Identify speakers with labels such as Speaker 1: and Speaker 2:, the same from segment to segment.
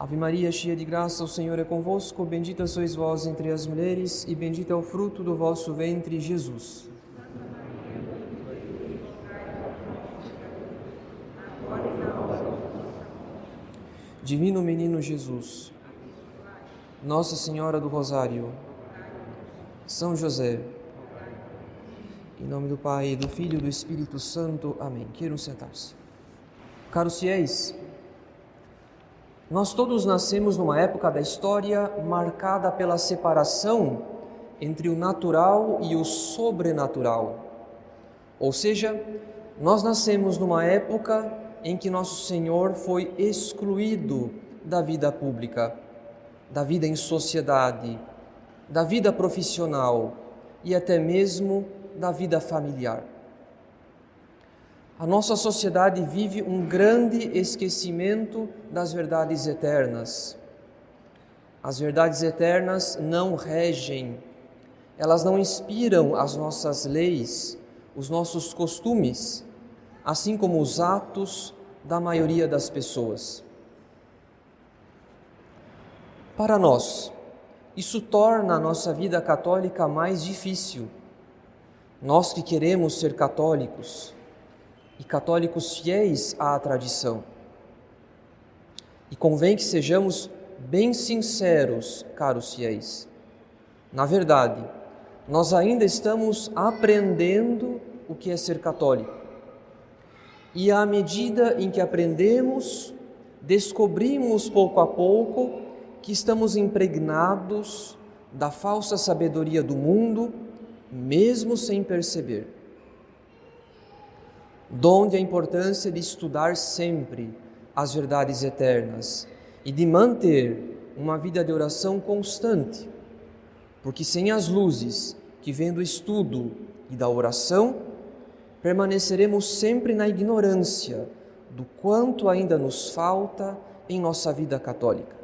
Speaker 1: Ave Maria, cheia de graça, o Senhor é convosco. Bendita sois vós entre as mulheres, e bendito é o fruto do vosso ventre, Jesus. Divino Menino Jesus, Nossa Senhora do Rosário, São José, em nome do Pai, do Filho e do Espírito Santo. Amém. Queiram sentar-se. Caros fiéis, nós todos nascemos numa época da história marcada pela separação entre o natural e o sobrenatural. Ou seja, nós nascemos numa época em que Nosso Senhor foi excluído da vida pública, da vida em sociedade, da vida profissional e até mesmo da vida familiar. A nossa sociedade vive um grande esquecimento das verdades eternas. As verdades eternas não regem, elas não inspiram as nossas leis, os nossos costumes, assim como os atos da maioria das pessoas. Para nós, isso torna a nossa vida católica mais difícil. Nós que queremos ser católicos, e católicos fiéis à tradição. E convém que sejamos bem sinceros, caros fiéis. Na verdade, nós ainda estamos aprendendo o que é ser católico. E à medida em que aprendemos, descobrimos pouco a pouco que estamos impregnados da falsa sabedoria do mundo, mesmo sem perceber. Donde a importância de estudar sempre as verdades eternas e de manter uma vida de oração constante, porque sem as luzes que vêm do estudo e da oração, permaneceremos sempre na ignorância do quanto ainda nos falta em nossa vida católica.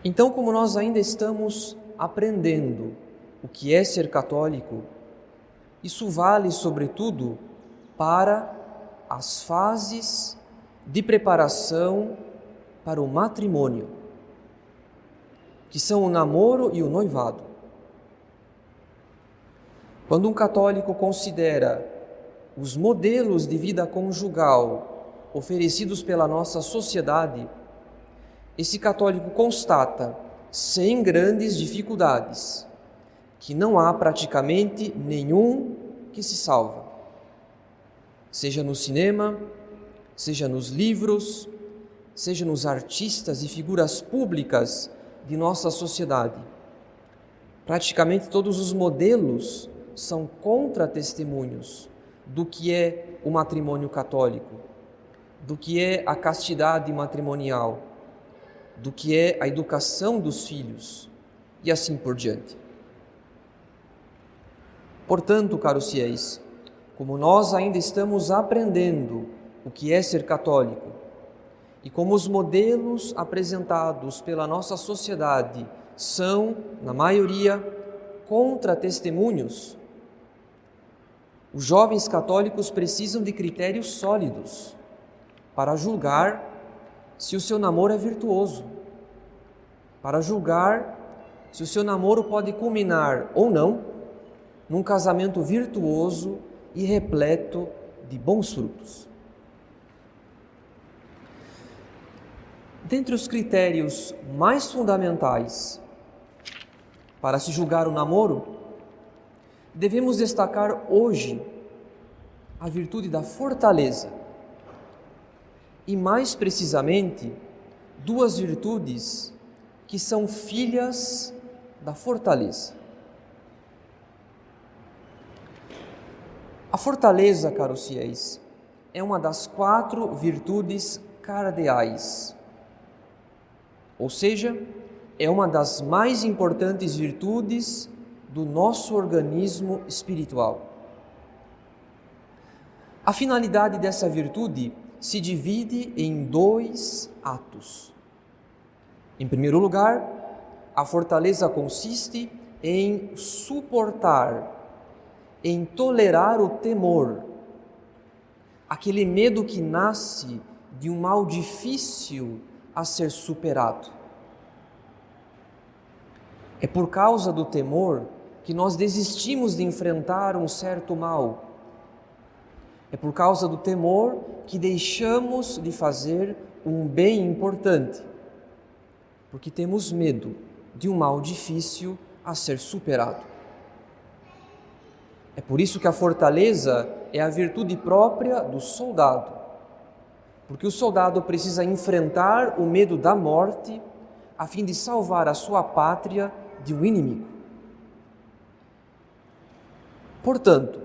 Speaker 1: Então, como nós ainda estamos aprendendo o que é ser católico, isso vale, sobretudo, para as fases de preparação para o matrimônio, que são o namoro e o noivado. Quando um católico considera os modelos de vida conjugal oferecidos pela nossa sociedade, esse católico constata, sem grandes dificuldades, que não há praticamente nenhum que se salva. Seja no cinema, seja nos livros, seja nos artistas e figuras públicas de nossa sociedade. Praticamente todos os modelos são contra-testemunhos do que é o matrimônio católico, do que é a castidade matrimonial, do que é a educação dos filhos e assim por diante. Portanto, caros fiéis, como nós ainda estamos aprendendo o que é ser católico e como os modelos apresentados pela nossa sociedade são, na maioria, contra-testemunhos, os jovens católicos precisam de critérios sólidos para julgar se o seu namoro é virtuoso, para julgar se o seu namoro pode culminar ou não num casamento virtuoso e repleto de bons frutos. Dentre os critérios mais fundamentais para se julgar o namoro, devemos destacar hoje a virtude da fortaleza e, mais precisamente, duas virtudes que são filhas da fortaleza. A fortaleza, caros fiéis, é uma das 4 virtudes cardeais, ou seja, é uma das mais importantes virtudes do nosso organismo espiritual. A finalidade dessa virtude se divide em 2 atos. Em primeiro lugar, a fortaleza consiste em suportar, em tolerar o temor, aquele medo que nasce de um mal difícil a ser superado. É por causa do temor que nós desistimos de enfrentar um certo mal. É por causa do temor que deixamos de fazer um bem importante, porque temos medo de um mal difícil a ser superado. É por isso que a fortaleza é a virtude própria do soldado, porque o soldado precisa enfrentar o medo da morte a fim de salvar a sua pátria de um inimigo. Portanto,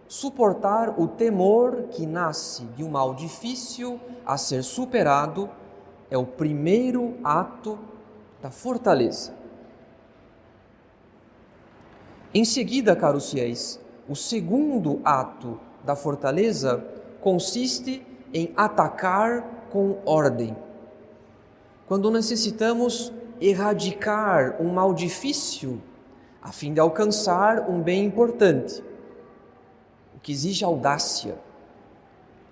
Speaker 1: suportar o temor que nasce de um mal difícil a ser superado é o primeiro ato da fortaleza. Em seguida, caros fiéis, o segundo ato da fortaleza consiste em atacar com ordem. Quando necessitamos erradicar um mal difícil a fim de alcançar um bem importante, o que exige audácia,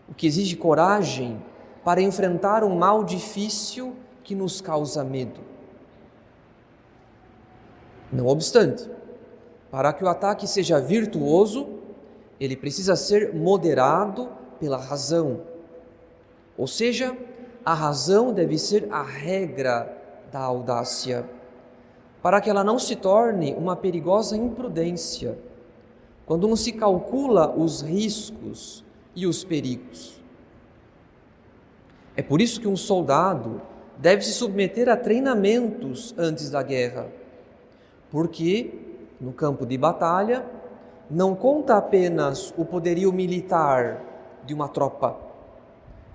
Speaker 1: o que exige coragem para enfrentar um mal difícil que nos causa medo. Não obstante, para que o ataque seja virtuoso, ele precisa ser moderado pela razão. Ou seja, a razão deve ser a regra da audácia, para que ela não se torne uma perigosa imprudência, quando não se calcula os riscos e os perigos. É por isso que um soldado deve se submeter a treinamentos antes da guerra, porque no campo de batalha não conta apenas o poderio militar de uma tropa,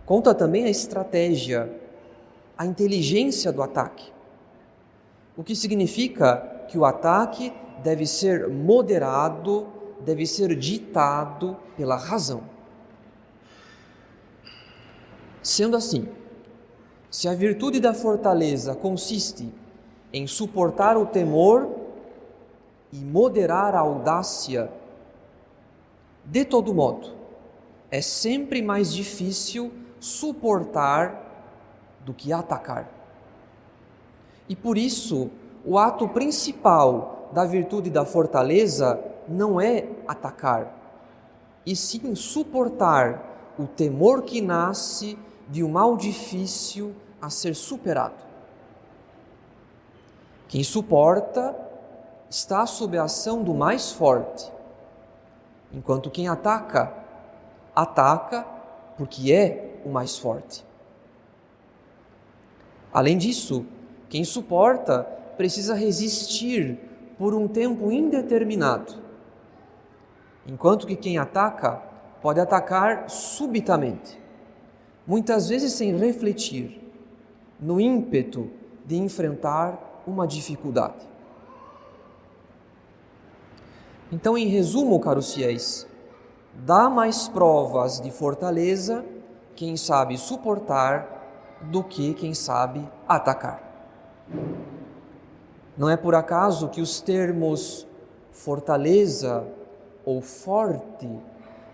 Speaker 1: conta também a estratégia, a inteligência do ataque. O que significa que o ataque deve ser moderado, deve ser ditado pela razão. Sendo assim, se a virtude da fortaleza consiste em suportar o temor e moderar a audácia, de todo modo, é sempre mais difícil suportar do que atacar. E por isso, o ato principal da virtude da fortaleza não é atacar, e sim suportar o temor que nasce de um mal difícil a ser superado. Quem suporta está sob a ação do mais forte, enquanto quem ataca, ataca porque é o mais forte. Além disso, quem suporta precisa resistir por um tempo indeterminado, enquanto que quem ataca pode atacar subitamente, muitas vezes sem refletir, no ímpeto de enfrentar uma dificuldade. Então, em resumo, caros fiéis, dá mais provas de fortaleza quem sabe suportar do que quem sabe atacar. Não é por acaso que os termos fortaleza ou forte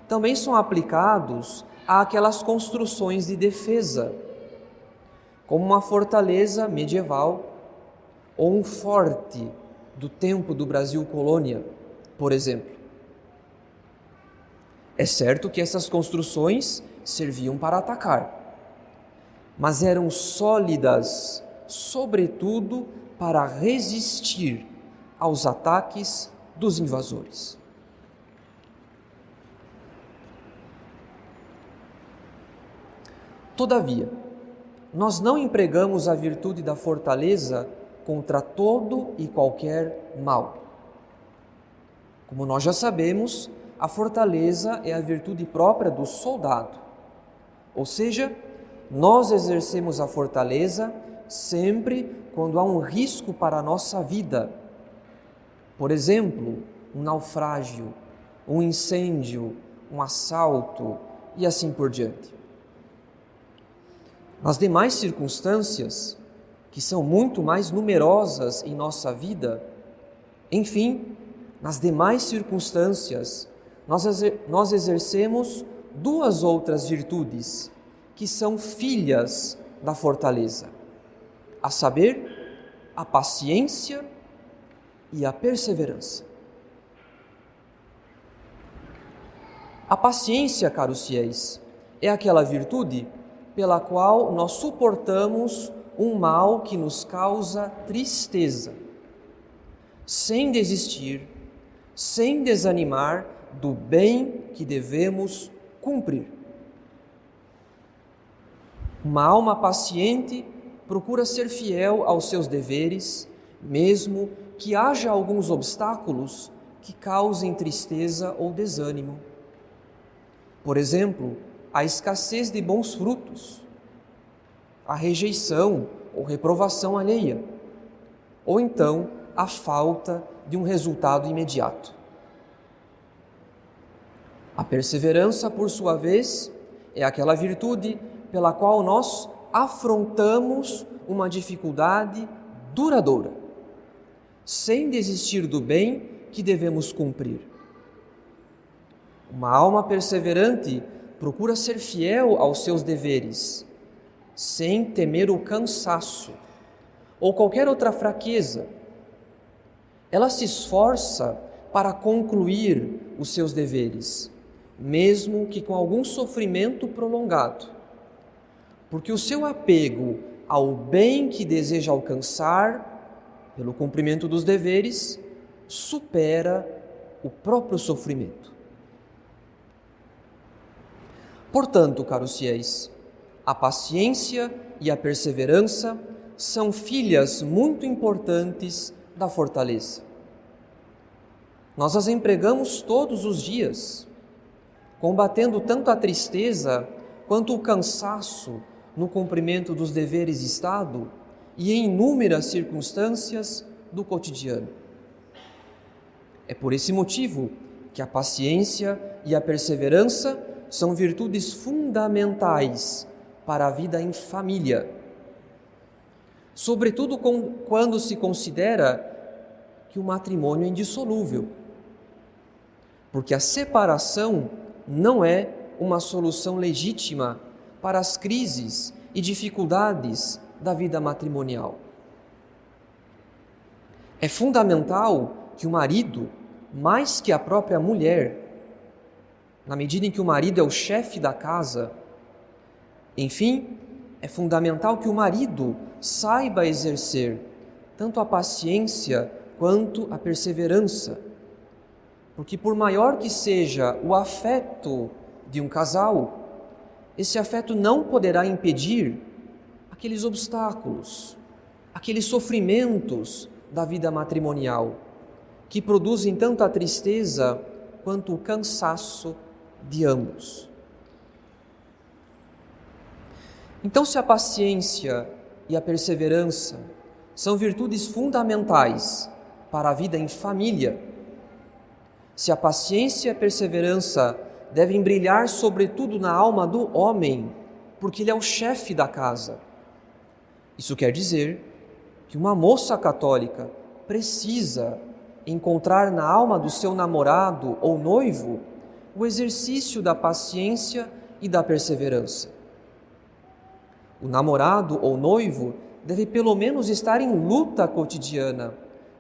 Speaker 1: também são aplicados àquelas construções de defesa, como uma fortaleza medieval ou um forte do tempo do Brasil colônia, por exemplo. É certo que essas construções serviam para atacar, mas eram sólidas, sobretudo, para resistir aos ataques dos invasores. Todavia, nós não empregamos a virtude da fortaleza contra todo e qualquer mal. Como nós já sabemos, a fortaleza é a virtude própria do soldado. Ou seja, nós exercemos a fortaleza sempre quando há um risco para a nossa vida. Por exemplo, um naufrágio, um incêndio, um assalto e assim por diante. Nas demais circunstâncias, que são muito mais numerosas em nossa vida, enfim, nas demais circunstâncias, nós exercemos duas outras virtudes que são filhas da fortaleza, a saber, a paciência e a perseverança. A paciência, caros fiéis, é aquela virtude pela qual nós suportamos um mal que nos causa tristeza, sem desistir, sem desanimar do bem que devemos cumprir. Uma alma paciente procura ser fiel aos seus deveres, mesmo que haja alguns obstáculos que causem tristeza ou desânimo. Por exemplo, a escassez de bons frutos, a rejeição ou reprovação alheia, ou então a falta de um resultado imediato. A perseverança, por sua vez, é aquela virtude pela qual nós afrontamos uma dificuldade duradoura, sem desistir do bem que devemos cumprir. Uma alma perseverante procura ser fiel aos seus deveres, sem temer o cansaço ou qualquer outra fraqueza. Ela se esforça para concluir os seus deveres, mesmo que com algum sofrimento prolongado, porque o seu apego ao bem que deseja alcançar, pelo cumprimento dos deveres, supera o próprio sofrimento. Portanto, caros fiéis, a paciência e a perseverança são filhas muito importantes da fortaleza. Nós as empregamos todos os dias, combatendo tanto a tristeza quanto o cansaço no cumprimento dos deveres de Estado e em inúmeras circunstâncias do cotidiano. É por esse motivo que a paciência e a perseverança são virtudes fundamentais para a vida em família, sobretudo quando se considera que o matrimônio é indissolúvel, porque a separação não é uma solução legítima para as crises e dificuldades da vida matrimonial. É fundamental que o marido, mais que a própria mulher, na medida em que o marido é o chefe da casa, enfim, é fundamental que o marido saiba exercer tanto a paciência quanto a perseverança, porque por maior que seja o afeto de um casal, esse afeto não poderá impedir aqueles obstáculos, aqueles sofrimentos da vida matrimonial, que produzem tanto a tristeza quanto o cansaço de ambos. Então, se a paciência e a perseverança são virtudes fundamentais para a vida em família, se a paciência e a perseverança devem brilhar sobretudo na alma do homem, porque ele é o chefe da casa, isso quer dizer que uma moça católica precisa encontrar na alma do seu namorado ou noivo o exercício da paciência e da perseverança. O namorado ou noivo deve pelo menos estar em luta cotidiana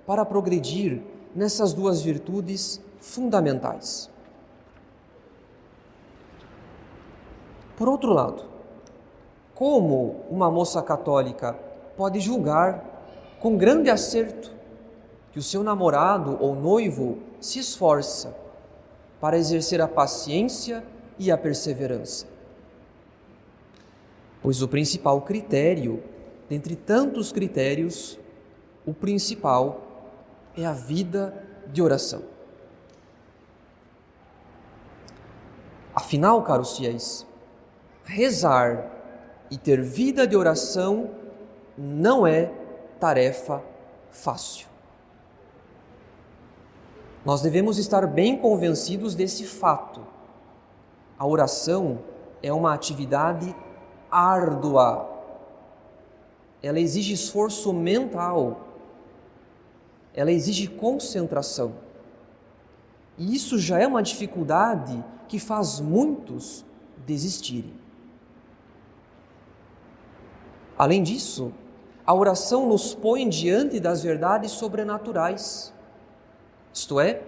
Speaker 1: para progredir nessas duas virtudes fundamentais. Por outro lado, como uma moça católica pode julgar com grande acerto que o seu namorado ou noivo se esforça para exercer a paciência e a perseverança? Pois o principal critério, dentre tantos critérios, o principal é a vida de oração. Afinal, caros fiéis, rezar e ter vida de oração não é tarefa fácil. Nós devemos estar bem convencidos desse fato. A oração é uma atividade árdua. Ela exige esforço mental. Ela exige concentração. E isso já é uma dificuldade que faz muitos desistirem. Além disso, a oração nos põe diante das verdades sobrenaturais, isto é,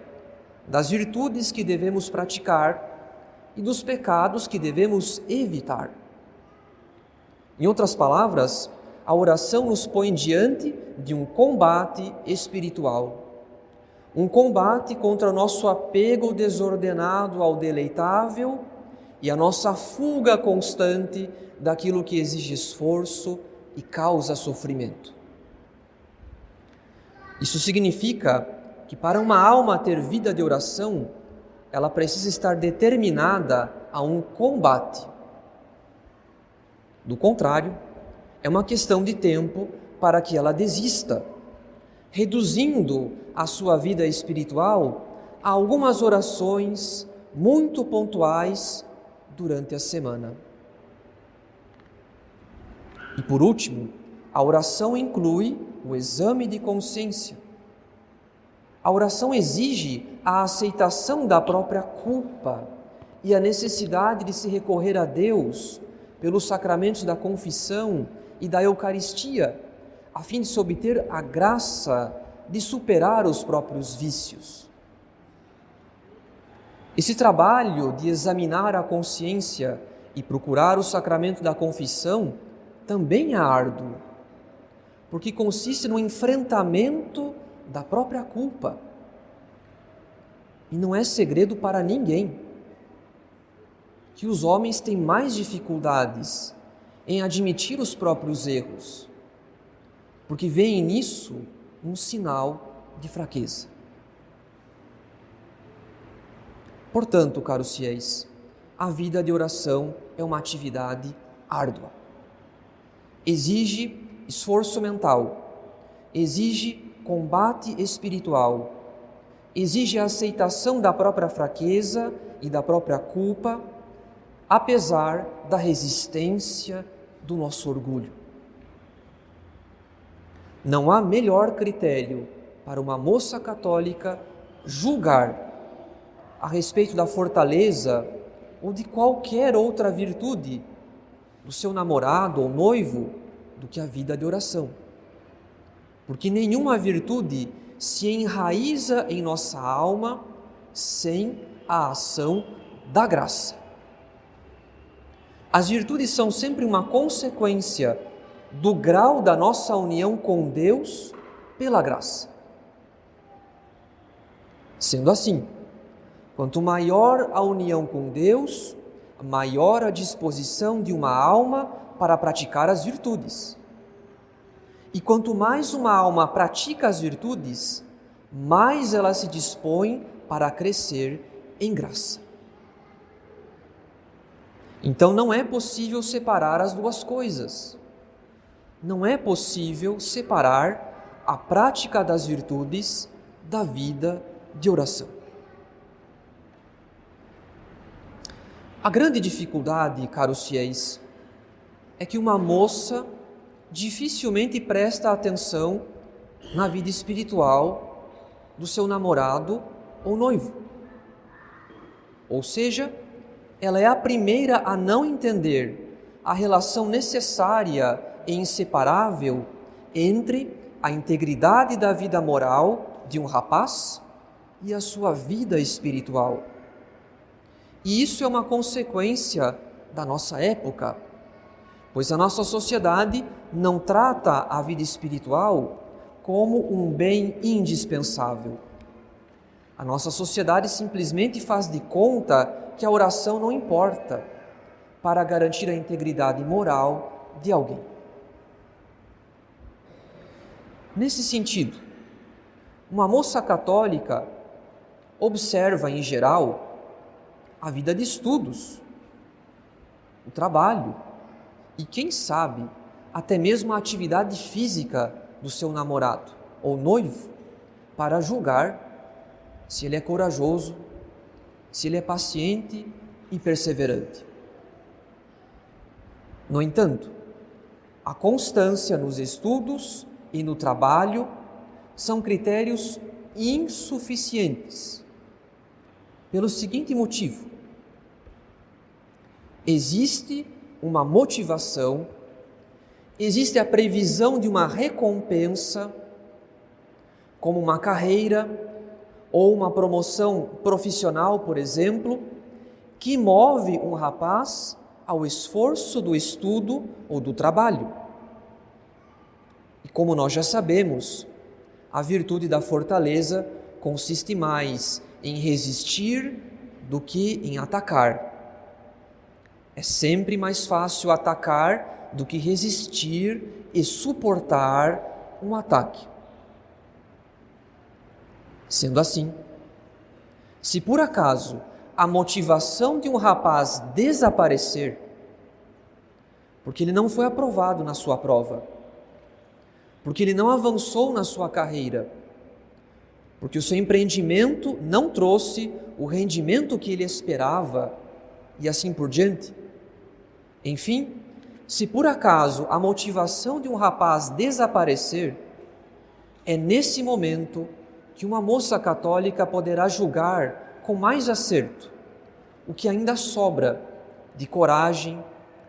Speaker 1: das virtudes que devemos praticar e dos pecados que devemos evitar. Em outras palavras, a oração nos põe diante de um combate espiritual, um combate contra o nosso apego desordenado ao deleitável e a nossa fuga constante daquilo que exige esforço e causa sofrimento. Isso significa que para uma alma ter vida de oração, ela precisa estar determinada a um combate. Do contrário, é uma questão de tempo para que ela desista, reduzindo a sua vida espiritual a algumas orações muito pontuais durante a semana. E por último, a oração inclui o exame de consciência. A oração exige a aceitação da própria culpa e a necessidade de se recorrer a Deus pelos sacramentos da confissão e da Eucaristia, a fim de se obter a graça de superar os próprios vícios. Esse trabalho de examinar a consciência e procurar o sacramento da confissão também é árduo, porque consiste no enfrentamento da própria culpa. E não é segredo para ninguém que os homens têm mais dificuldades em admitir os próprios erros, porque veem nisso um sinal de fraqueza. Portanto, caros fiéis, a vida de oração é uma atividade árdua. Exige esforço mental, exige combate espiritual, exige a aceitação da própria fraqueza e da própria culpa, apesar da resistência do nosso orgulho. Não há melhor critério para uma moça católica julgar a respeito da fortaleza ou de qualquer outra virtude do seu namorado ou noivo do que a vida de oração. Porque nenhuma virtude se enraiza em nossa alma sem a ação da graça. As virtudes são sempre uma consequência do grau da nossa união com Deus pela graça. Sendo assim, quanto maior a união com Deus, maior a disposição de uma alma para praticar as virtudes. E quanto mais uma alma pratica as virtudes, mais ela se dispõe para crescer em graça. Então não é possível separar as duas coisas. Não é possível separar a prática das virtudes da vida de oração. A grande dificuldade, caros fiéis, é que uma moça dificilmente presta atenção na vida espiritual do seu namorado ou noivo. Ou seja, ela é a primeira a não entender a relação necessária e inseparável entre a integridade da vida moral de um rapaz e a sua vida espiritual. E isso é uma consequência da nossa época, pois a nossa sociedade não trata a vida espiritual como um bem indispensável. A nossa sociedade simplesmente faz de conta que a oração não importa para garantir a integridade moral de alguém. Nesse sentido, uma moça católica observa, em geral, a vida de estudos, o trabalho e, quem sabe, até mesmo a atividade física do seu namorado ou noivo para julgar se ele é corajoso, se ele é paciente e perseverante. No entanto, a constância nos estudos e no trabalho são critérios insuficientes, pelo seguinte motivo: existe uma motivação existe a previsão de uma recompensa, como uma carreira ou uma promoção profissional, por exemplo, que move um rapaz ao esforço do estudo ou do trabalho. E como nós já sabemos, a virtude da fortaleza consiste mais em resistir do que em atacar. É sempre mais fácil atacar do que resistir e suportar um ataque. Sendo assim, se por acaso a motivação de um rapaz desaparecer, porque ele não foi aprovado na sua prova, porque ele não avançou na sua carreira, porque o seu empreendimento não trouxe o rendimento que ele esperava e assim por diante. Enfim, se por acaso a motivação de um rapaz desaparecer, é nesse momento que uma moça católica poderá julgar com mais acerto o que ainda sobra de coragem,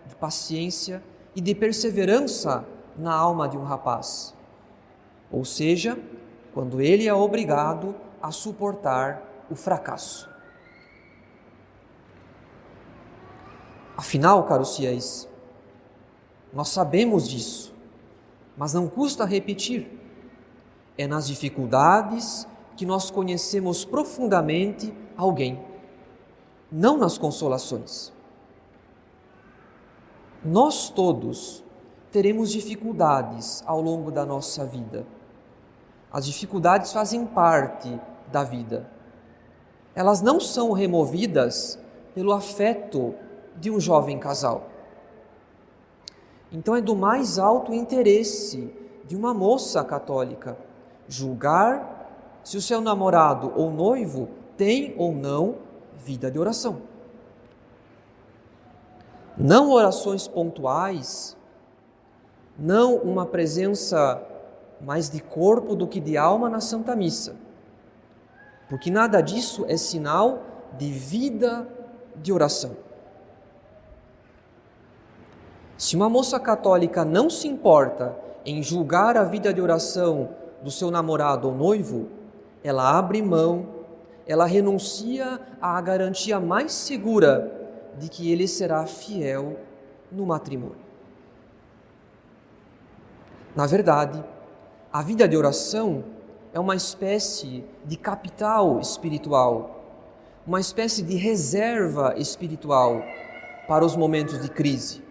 Speaker 1: de paciência e de perseverança na alma de um rapaz. Ou seja, quando ele é obrigado a suportar o fracasso. Afinal, caros fiéis, nós sabemos disso, mas não custa repetir. É nas dificuldades que nós conhecemos profundamente alguém, não nas consolações. Nós todos teremos dificuldades ao longo da nossa vida. As dificuldades fazem parte da vida. Elas não são removidas pelo afeto de um jovem casal. Então é do mais alto interesse de uma moça católica julgar se o seu namorado ou noivo tem ou não vida de oração. Não orações pontuais, não uma presença mais de corpo do que de alma na Santa Missa, porque nada disso é sinal de vida de oração. Se uma moça católica não se importa em julgar a vida de oração do seu namorado ou noivo, ela abre mão, ela renuncia à garantia mais segura de que ele será fiel no matrimônio. Na verdade, a vida de oração é uma espécie de capital espiritual, uma espécie de reserva espiritual para os momentos de crise.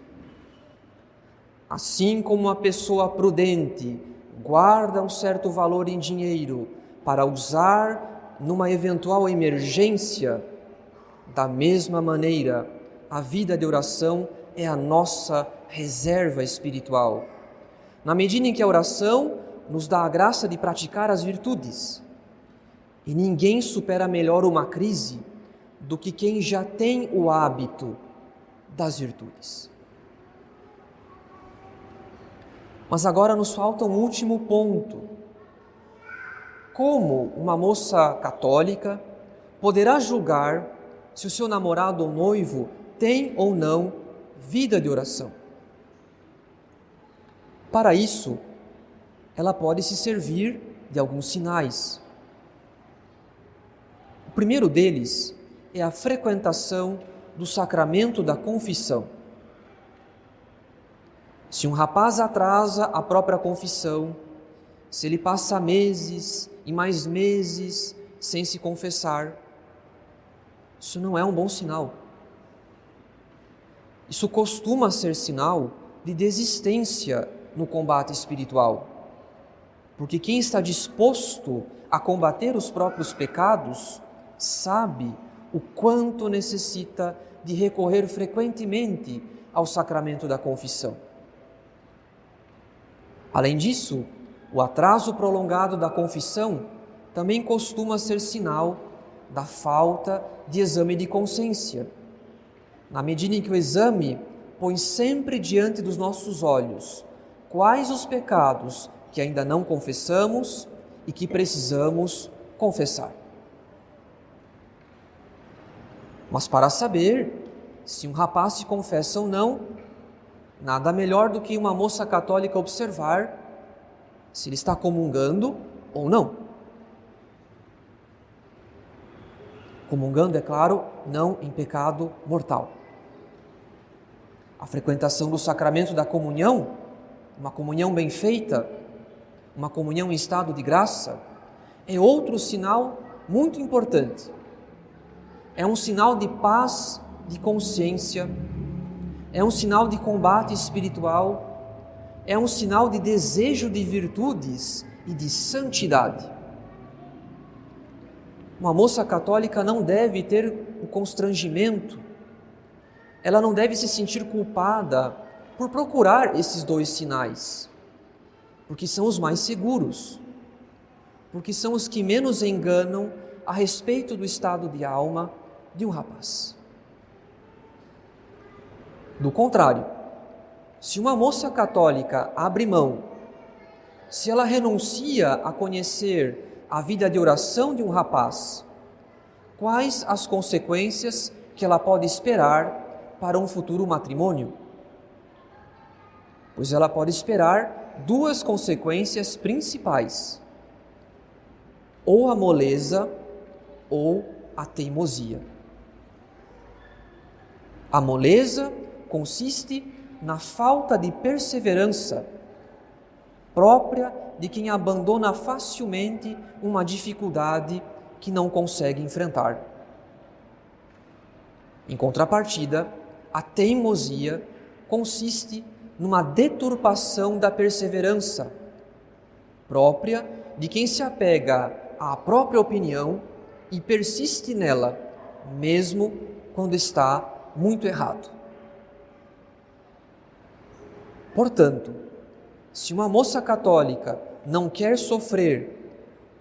Speaker 1: Assim como uma pessoa prudente guarda um certo valor em dinheiro para usar numa eventual emergência, da mesma maneira, a vida de oração é a nossa reserva espiritual. Na medida em que a oração nos dá a graça de praticar as virtudes. E ninguém supera melhor uma crise do que quem já tem o hábito das virtudes. Mas agora nos falta um último ponto. Como uma moça católica poderá julgar se o seu namorado ou noivo tem ou não vida de oração? Para isso, ela pode se servir de alguns sinais. O primeiro deles é a frequentação do sacramento da confissão. Se um rapaz atrasa a própria confissão, se ele passa meses e mais meses sem se confessar, isso não é um bom sinal. Isso costuma ser sinal de desistência no combate espiritual. Porque quem está disposto a combater os próprios pecados sabe o quanto necessita de recorrer frequentemente ao sacramento da confissão. Além disso, o atraso prolongado da confissão também costuma ser sinal da falta de exame de consciência. Na medida em que o exame põe sempre diante dos nossos olhos quais os pecados que ainda não confessamos e que precisamos confessar. Mas para saber se um rapaz se confessa ou não, nada melhor do que uma moça católica observar se ele está comungando ou não. Comungando, é claro, não em pecado mortal. A frequentação do sacramento da comunhão, uma comunhão bem feita, uma comunhão em estado de graça, é outro sinal muito importante. É um sinal de paz de consciência, é um sinal de combate espiritual, é um sinal de desejo de virtudes e de santidade. Uma moça católica não deve ter o constrangimento, ela não deve se sentir culpada por procurar esses dois sinais, porque são os mais seguros, porque são os que menos enganam a respeito do estado de alma de um rapaz. Do contrário, se uma moça católica abre mão, se ela renuncia a conhecer a vida de oração de um rapaz, quais as consequências que ela pode esperar para um futuro matrimônio? Pois ela pode esperar duas consequências principais: ou a moleza ou a teimosia. A moleza consiste na falta de perseverança própria de quem abandona facilmente uma dificuldade que não consegue enfrentar. Em contrapartida, a teimosia consiste numa deturpação da perseverança própria de quem se apega à própria opinião e persiste nela, mesmo quando está muito errado. Portanto, se uma moça católica não quer sofrer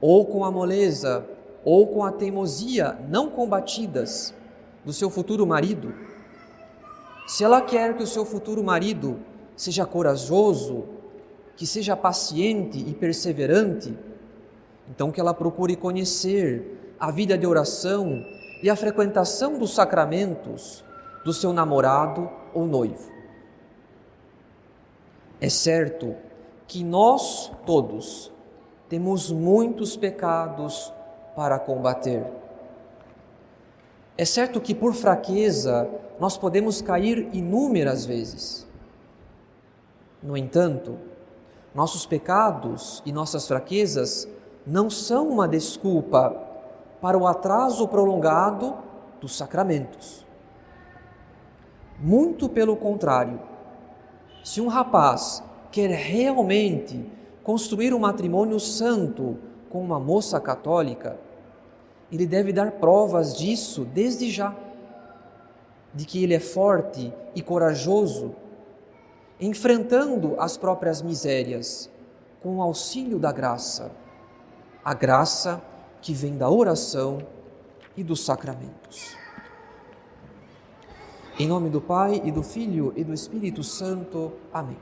Speaker 1: ou com a moleza ou com a teimosia não combatidas do seu futuro marido, se ela quer que o seu futuro marido seja corajoso, que seja paciente e perseverante, então que ela procure conhecer a vida de oração e a frequentação dos sacramentos do seu namorado ou noivo. É certo que nós todos temos muitos pecados para combater. É certo que por fraqueza nós podemos cair inúmeras vezes. No entanto, nossos pecados e nossas fraquezas não são uma desculpa para o atraso prolongado dos sacramentos. Muito pelo contrário, se um rapaz quer realmente construir um matrimônio santo com uma moça católica, ele deve dar provas disso desde já, de que ele é forte e corajoso, enfrentando as próprias misérias com o auxílio da graça, a graça que vem da oração e dos sacramentos. Em nome do Pai, e do Filho, e do Espírito Santo. Amém.